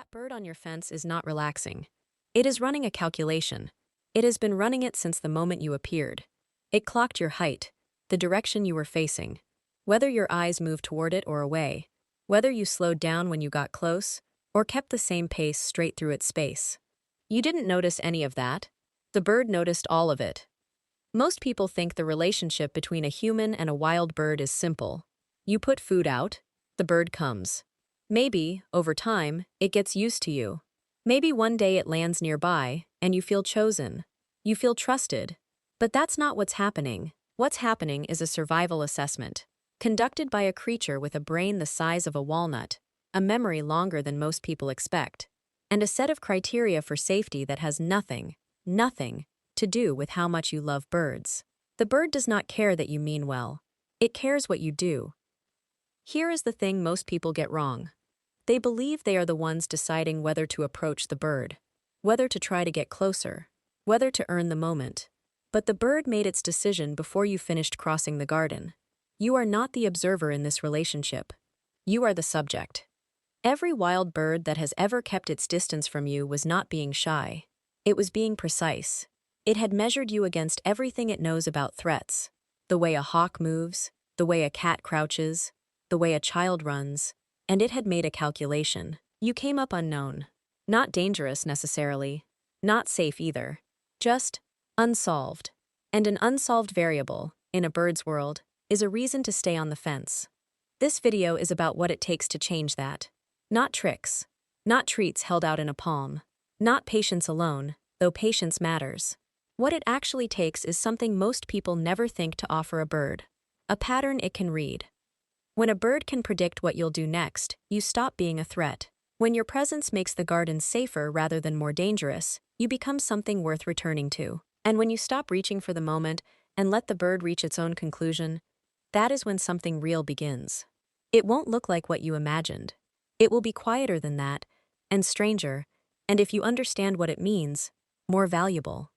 That bird on your fence is not relaxing. It is running a calculation. It has been running it since the moment you appeared. It clocked your height, the direction you were facing, whether your eyes moved toward it or away, whether you slowed down when you got close, or kept the same pace straight through its space. You didn't notice any of that. The bird noticed all of it. Most people think the relationship between a human and a wild bird is simple. You put food out, the bird comes. Maybe, over time, it gets used to you. Maybe one day it lands nearby, and you feel chosen. You feel trusted. But that's not what's happening. What's happening is a survival assessment, conducted by a creature with a brain the size of a walnut, a memory longer than most people expect, and a set of criteria for safety that has nothing to do with how much you love birds. The bird does not care that you mean well. It cares what you do. Here is the thing most people get wrong. They believe they are the ones deciding whether to approach the bird, whether to try to get closer, whether to earn the moment. But the bird made its decision before you finished crossing the garden. You are not the observer in this relationship. You are the subject. Every wild bird that has ever kept its distance from you was not being shy. It was being precise. It had measured you against everything it knows about threats. The way a hawk moves, the way a cat crouches, the way a child runs, and it had made a calculation. You came up unknown. Not dangerous necessarily. Not safe either. Just unsolved. And an unsolved variable, in a bird's world, is a reason to stay on the fence. This video is about what it takes to change that. Not tricks. Not treats held out in a palm. Not patience alone, though patience matters. What it actually takes is something most people never think to offer a bird. A pattern it can read. When a bird can predict what you'll do next, you stop being a threat. When your presence makes the garden safer rather than more dangerous, you become something worth returning to. And when you stop reaching for the moment and let the bird reach its own conclusion, that is when something real begins. It won't look like what you imagined. It will be quieter than that, and stranger, and if you understand what it means, more valuable.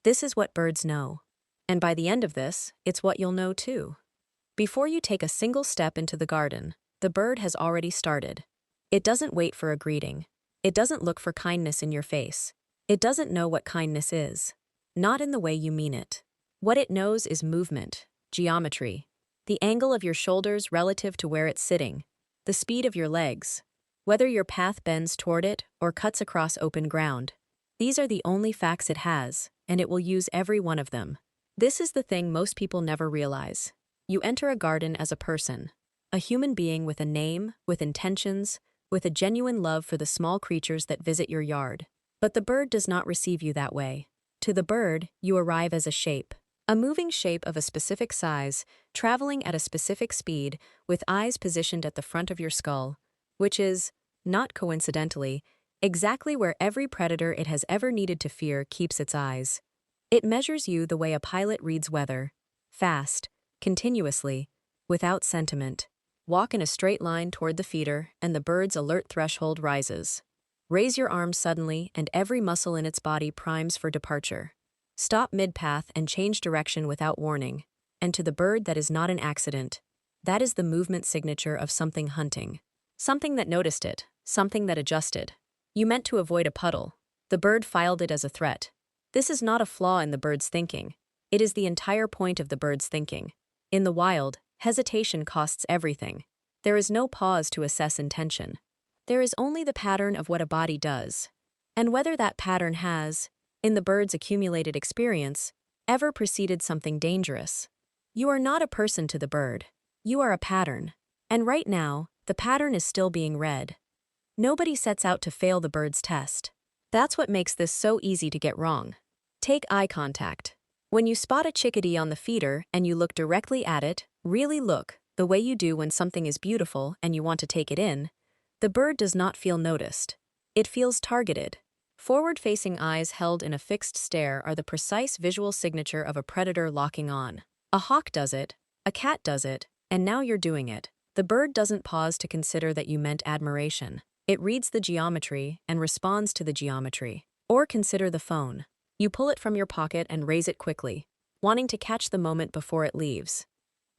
This is what birds know. And by the end of this, it's what you'll know too. Before you take a single step into the garden, the bird has already started. It doesn't wait for a greeting. It doesn't look for kindness in your face. It doesn't know what kindness is. Not in the way you mean it. What it knows is movement, geometry, the angle of your shoulders relative to where it's sitting, the speed of your legs, whether your path bends toward it or cuts across open ground. These are the only facts it has, and it will use every one of them. This is the thing most people never realize. You enter a garden as a person, a human being with a name, with intentions, with a genuine love for the small creatures that visit your yard. But the bird does not receive you that way. To the bird, you arrive as a shape. A moving shape of a specific size, traveling at a specific speed, with eyes positioned at the front of your skull, which is, not coincidentally, exactly where every predator it has ever needed to fear keeps its eyes. It measures you the way a pilot reads weather. Fast, continuously, without sentiment. Walk in a straight line toward the feeder, and the bird's alert threshold rises. Raise your arms suddenly, and every muscle in its body primes for departure. Stop mid-path and change direction without warning. And to the bird, that is not an accident. That is the movement signature of something hunting. Something that noticed it, something that adjusted. You meant to avoid a puddle. The bird filed it as a threat. This is not a flaw in the bird's thinking. It is the entire point of the bird's thinking. In the wild, hesitation costs everything. There is no pause to assess intention. There is only the pattern of what a body does. And whether that pattern has, in the bird's accumulated experience, ever preceded something dangerous. You are not a person to the bird. You are a pattern. And right now, the pattern is still being read. Nobody sets out to fail the bird's test. That's what makes this so easy to get wrong. Take eye contact. When you spot a chickadee on the feeder and you look directly at it, really look, the way you do when something is beautiful and you want to take it in, the bird does not feel noticed. It feels targeted. Forward-facing eyes held in a fixed stare are the precise visual signature of a predator locking on. A hawk does it, a cat does it, and now you're doing it. The bird doesn't pause to consider that you meant admiration. It reads the geometry and responds to the geometry. Or consider the phone. You pull it from your pocket and raise it quickly, wanting to catch the moment before it leaves.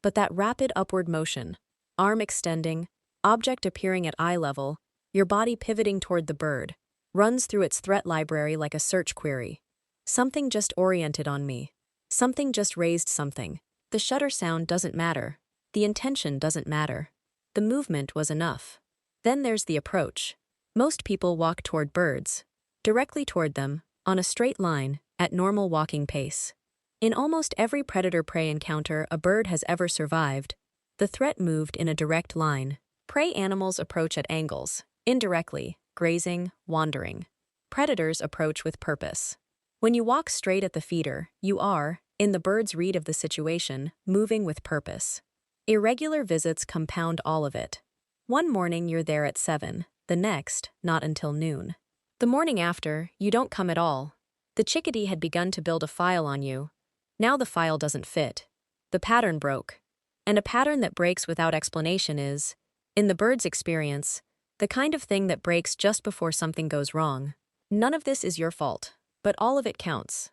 But that rapid upward motion, arm extending, object appearing at eye level, your body pivoting toward the bird, runs through its threat library like a search query. Something just oriented on me. Something just raised something. The shutter sound doesn't matter. The intention doesn't matter. The movement was enough. Then there's the approach. Most people walk toward birds, directly toward them, on a straight line, at normal walking pace. In almost every predator-prey encounter a bird has ever survived, the threat moved in a direct line. Prey animals approach at angles, indirectly, grazing, wandering. Predators approach with purpose. When you walk straight at the feeder, you are, in the bird's read of the situation, moving with purpose. Irregular visits compound all of it. One morning you're there at 7, the next, not until noon. The morning after, you don't come at all. The chickadee had begun to build a file on you. Now the file doesn't fit. The pattern broke. And a pattern that breaks without explanation is, in the bird's experience, the kind of thing that breaks just before something goes wrong. None of this is your fault, but all of it counts.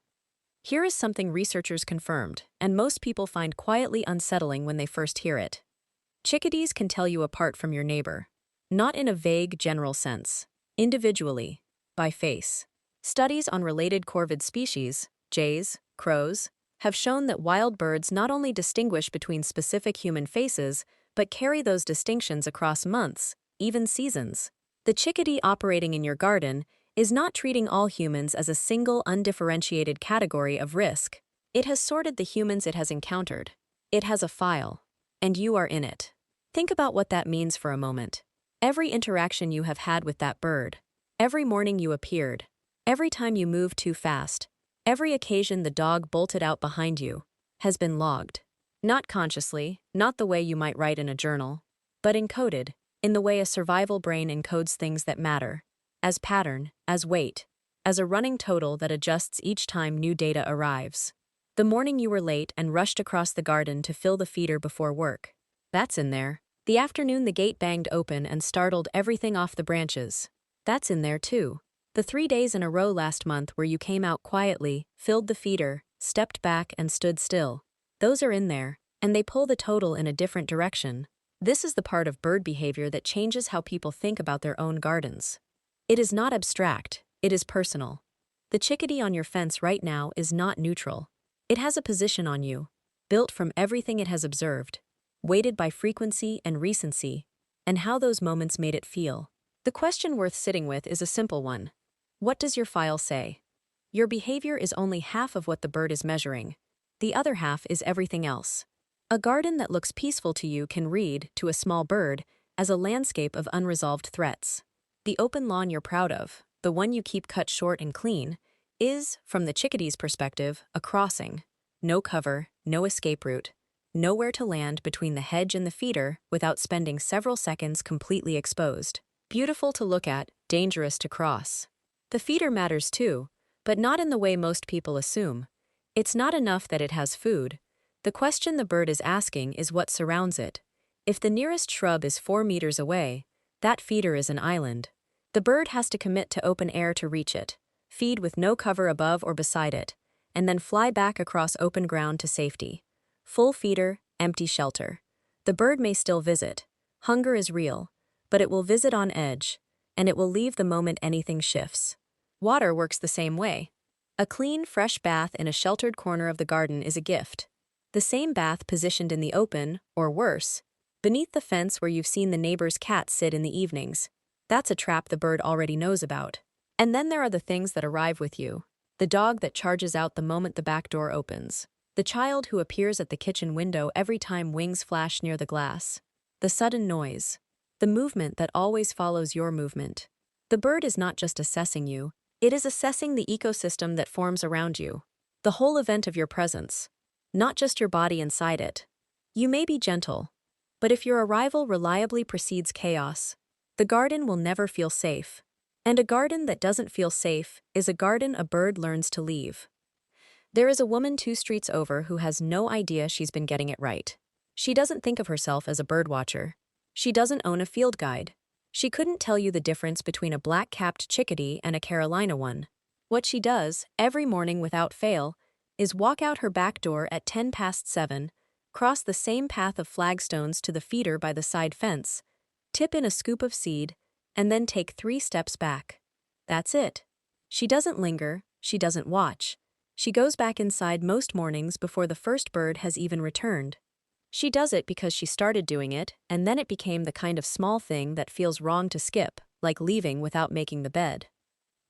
Here is something researchers confirmed, and most people find quietly unsettling when they first hear it. Chickadees can tell you apart from your neighbor. Not in a vague, general sense. Individually. By face. Studies on related corvid species, jays, crows, have shown that wild birds not only distinguish between specific human faces, but carry those distinctions across months, even seasons. The chickadee operating in your garden is not treating all humans as a single undifferentiated category of risk. It has sorted the humans it has encountered. It has a file. And you are in it. Think about what that means for a moment. Every interaction you have had with that bird, every morning you appeared, every time you moved too fast, every occasion the dog bolted out behind you, has been logged. Not consciously, not the way you might write in a journal, but encoded, in the way a survival brain encodes things that matter, as pattern, as weight, as a running total that adjusts each time new data arrives. The morning you were late and rushed across the garden to fill the feeder before work. That's in there. The afternoon the gate banged open and startled everything off the branches. That's in there too. The 3 days in a row last month where you came out quietly, filled the feeder, stepped back and stood still. Those are in there, and they pull the total in a different direction. This is the part of bird behavior that changes how people think about their own gardens. It is not abstract, it is personal. The chickadee on your fence right now is not neutral. It has a position on you, built from everything it has observed, weighted by frequency and recency, and how those moments made it feel. The question worth sitting with is a simple one. What does your file say? Your behavior is only half of what the bird is measuring. The other half is everything else. A garden that looks peaceful to you can read, to a small bird, as a landscape of unresolved threats. The open lawn you're proud of, the one you keep cut short and clean, is, from the chickadee's perspective, a crossing. No cover, no escape route, nowhere to land between the hedge and the feeder without spending several seconds completely exposed. Beautiful to look at, dangerous to cross. The feeder matters too, but not in the way most people assume. It's not enough that it has food. The question the bird is asking is what surrounds it. If the nearest shrub is 4 meters away, that feeder is an island. The bird has to commit to open air to reach it, feed with no cover above or beside it, and then fly back across open ground to safety. Full feeder, empty shelter. The bird may still visit. Hunger is real, but it will visit on edge, and it will leave the moment anything shifts. Water works the same way. A clean, fresh bath in a sheltered corner of the garden is a gift. The same bath positioned in the open, or worse, beneath the fence where you've seen the neighbor's cat sit in the evenings. That's a trap the bird already knows about. And then there are the things that arrive with you. The dog that charges out the moment the back door opens. The child who appears at the kitchen window every time wings flash near the glass. The sudden noise. The movement that always follows your movement. The bird is not just assessing you, it is assessing the ecosystem that forms around you. The whole event of your presence. Not just your body inside it. You may be gentle, but if your arrival reliably precedes chaos, the garden will never feel safe. And a garden that doesn't feel safe is a garden a bird learns to leave. There is a woman 2 streets over who has no idea she's been getting it right. She doesn't think of herself as a bird watcher. She doesn't own a field guide. She couldn't tell you the difference between a black-capped chickadee and a Carolina one. What she does, every morning without fail, is walk out her back door at 7:10, cross the same path of flagstones to the feeder by the side fence, tip in a scoop of seed, and then take 3 steps back. That's it. She doesn't linger, she doesn't watch. She goes back inside most mornings before the first bird has even returned. She does it because she started doing it, and then it became the kind of small thing that feels wrong to skip, like leaving without making the bed.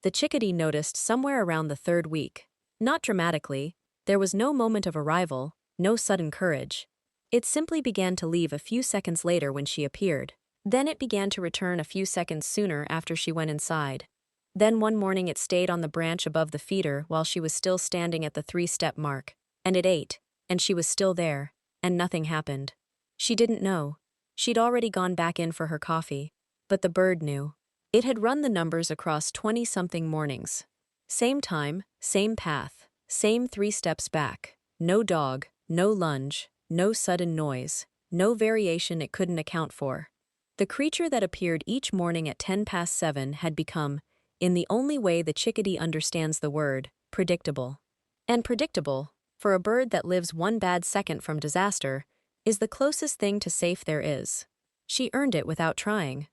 The chickadee noticed somewhere around the 3rd week. Not dramatically, there was no moment of arrival, no sudden courage. It simply began to leave a few seconds later when she appeared. Then it began to return a few seconds sooner after she went inside. Then one morning it stayed on the branch above the feeder while she was still standing at the 3-step mark. And it ate, and she was still there, and nothing happened. She didn't know. She'd already gone back in for her coffee. But the bird knew. It had run the numbers across 20-something mornings. Same time, same path, same 3 steps back. No dog, no lunge, no sudden noise, no variation it couldn't account for. The creature that appeared each morning at 7:10 had become, in the only way the chickadee understands the word, predictable. And predictable, for a bird that lives one bad second from disaster, is the closest thing to safe there is. She earned it without trying.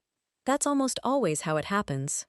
That's almost always how it happens.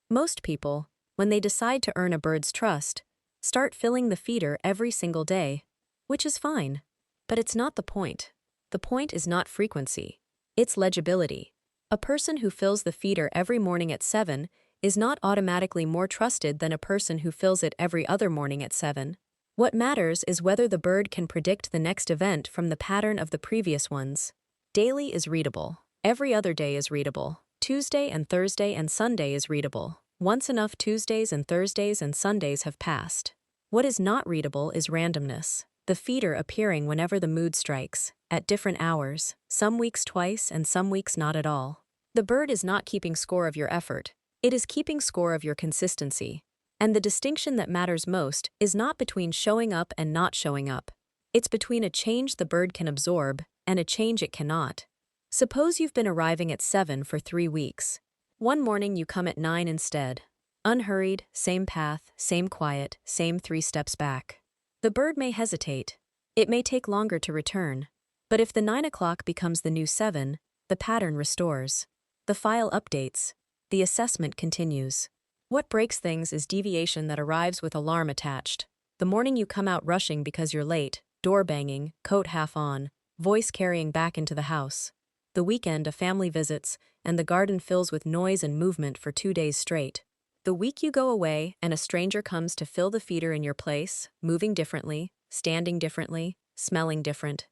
Most people, when they decide to earn a bird's trust, start filling the feeder every single day, which is fine. But it's not the point. The point is not frequency. It's legibility. A person who fills the feeder every morning at 7 is not automatically more trusted than a person who fills it every other morning at 7. What matters is whether the bird can predict the next event from the pattern of the previous ones. Daily is readable. Every other day is readable. Tuesday and Thursday and Sunday is readable. Once enough Tuesdays and Thursdays and Sundays have passed. What is not readable is randomness. The feeder appearing whenever the mood strikes, at different hours, some weeks twice and some weeks not at all. The bird is not keeping score of your effort. It is keeping score of your consistency. And the distinction that matters most is not between showing up and not showing up. It's between a change the bird can absorb and a change it cannot. Suppose you've been arriving at 7 for 3 weeks. One morning you come at 9 instead. Unhurried, same path, same quiet, same 3 steps back. The bird may hesitate. It may take longer to return. But if the 9 o'clock becomes the new 7, the pattern restores. The file updates. The assessment continues. What breaks things is deviation that arrives with alarm attached. The morning you come out rushing because you're late, door banging, coat half on, voice carrying back into the house. The weekend a family visits, and the garden fills with noise and movement for 2 days straight. The week you go away and a stranger comes to fill the feeder in your place, moving differently, standing differently, smelling different.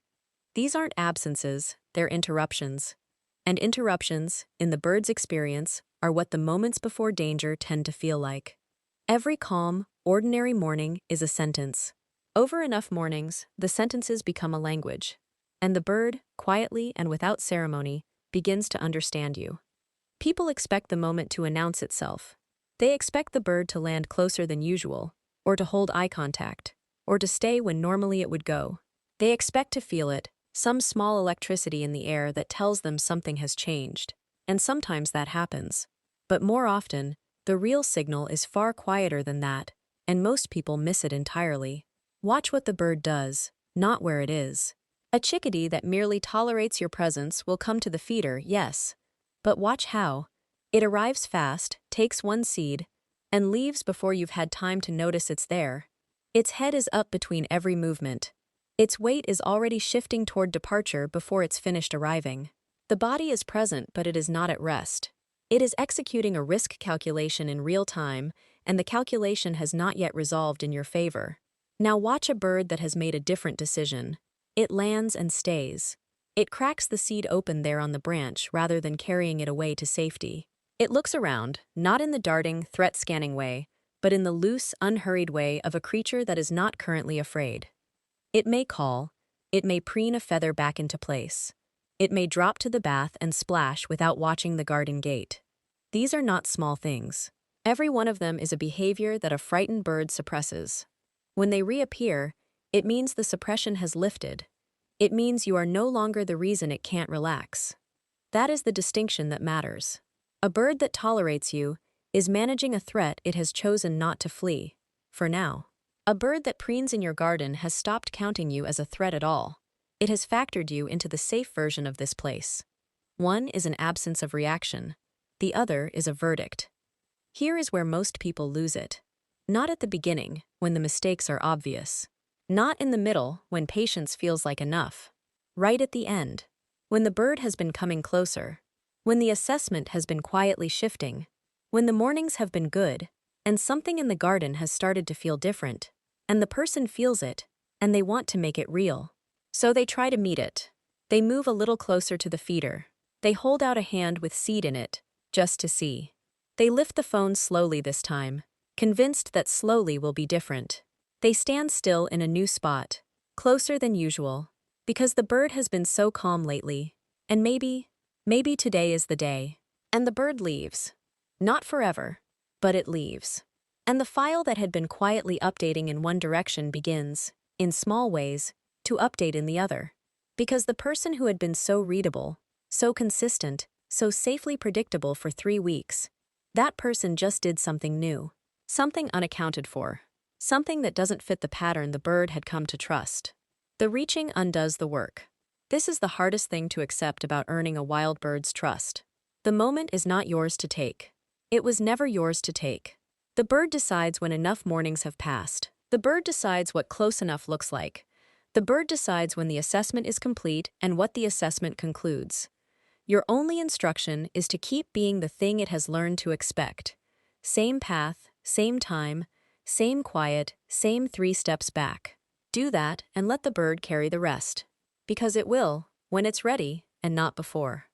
These aren't absences, they're interruptions. And interruptions, in the bird's experience, are what the moments before danger tend to feel like. Every calm, ordinary morning is a sentence. Over enough mornings, the sentences become a language. And the bird, quietly and without ceremony, begins to understand you. People expect the moment to announce itself. They expect the bird to land closer than usual, or to hold eye contact, or to stay when normally it would go. They expect to feel it, some small electricity in the air that tells them something has changed. And sometimes that happens. But more often, the real signal is far quieter than that, and most people miss it entirely. Watch what the bird does, not where it is. A chickadee that merely tolerates your presence will come to the feeder, yes. But watch how. It arrives fast, takes one seed, and leaves before you've had time to notice it's there. Its head is up between every movement. Its weight is already shifting toward departure before it's finished arriving. The body is present, but it is not at rest. It is executing a risk calculation in real time, and the calculation has not yet resolved in your favor. Now watch a bird that has made a different decision. It lands and stays. It cracks the seed open there on the branch rather than carrying it away to safety. It looks around, not in the darting, threat-scanning way, but in the loose, unhurried way of a creature that is not currently afraid. It may call. It may preen a feather back into place. It may drop to the bath and splash without watching the garden gate. These are not small things. Every one of them is a behavior that a frightened bird suppresses. When they reappear, it means the suppression has lifted. It means you are no longer the reason it can't relax. That is the distinction that matters. A bird that tolerates you is managing a threat it has chosen not to flee, for now. A bird that preens in your garden has stopped counting you as a threat at all. It has factored you into the safe version of this place. One is an absence of reaction. the other is a verdict. Here is where most people lose it. Not at the beginning, when the mistakes are obvious. Not in the middle, when patience feels like enough. Right at the end, when the bird has been coming closer. When the assessment has been quietly shifting. When the mornings have been good, and something in the garden has started to feel different. And the person feels it, and they want to make it real. So they try to meet it. They move a little closer to the feeder. They hold out a hand with seed in it, just to see. They lift the phone slowly this time, convinced that slowly will be different. They stand still in a new spot, closer than usual, because the bird has been so calm lately, and maybe today is the day. And the bird leaves. Not forever, but it leaves. And the file that had been quietly updating in one direction begins, in small ways, to update in the other. Because the person who had been so readable, so consistent, so safely predictable for 3 weeks, that person just did something new, something unaccounted for, something that doesn't fit the pattern the bird had come to trust. The reaching undoes the work. This is the hardest thing to accept about earning a wild bird's trust. The moment is not yours to take. It was never yours to take. The bird decides when enough mornings have passed. The bird decides what close enough looks like. The bird decides when the assessment is complete and what the assessment concludes. Your only instruction is to keep being the thing it has learned to expect. Same path, same time, same quiet, same 3 steps back. Do that and let the bird carry the rest. Because it will, when it's ready, and not before.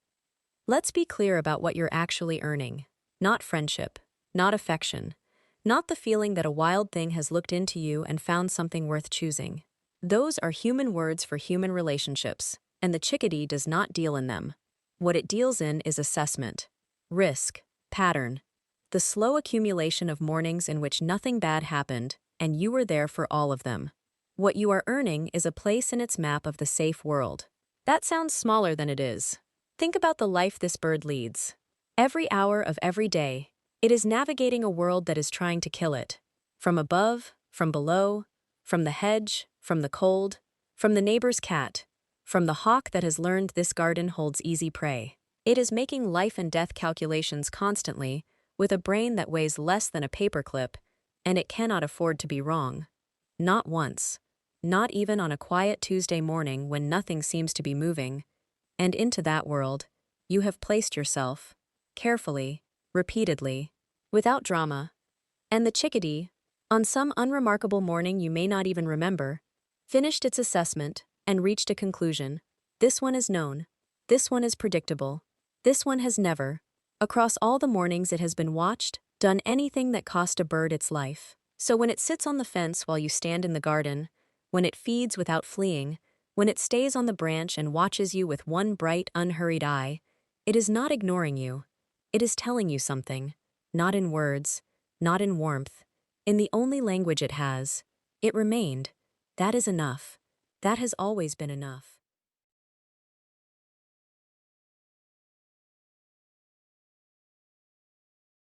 Let's be clear about what you're actually earning. Not friendship, not affection, not the feeling that a wild thing has looked into you and found something worth choosing. Those are human words for human relationships, and the chickadee does not deal in them. What it deals in is assessment, risk, pattern, the slow accumulation of mornings in which nothing bad happened, and you were there for all of them. What you are earning is a place in its map of the safe world. That sounds smaller than it is. Think about the life this bird leads. Every hour of every day, it is navigating a world that is trying to kill it. From above, from below, from the hedge, from the cold, from the neighbor's cat, from the hawk that has learned this garden holds easy prey. It is making life and death calculations constantly, with a brain that weighs less than a paperclip, and it cannot afford to be wrong. Not once. Not even on a quiet Tuesday morning when nothing seems to be moving. And into that world, you have placed yourself, carefully, repeatedly, without drama. And the chickadee, on some unremarkable morning you may not even remember, finished its assessment and reached a conclusion. This one is known. This one is predictable. This one has never, across all the mornings it has been watched, done anything that cost a bird its life. So when it sits on the fence while you stand in the garden, when it feeds without fleeing, when it stays on the branch and watches you with one bright, unhurried eye, it is not ignoring you. It is telling you something, not in words, not in warmth, in the only language it has. It remained. That is enough. That has always been enough.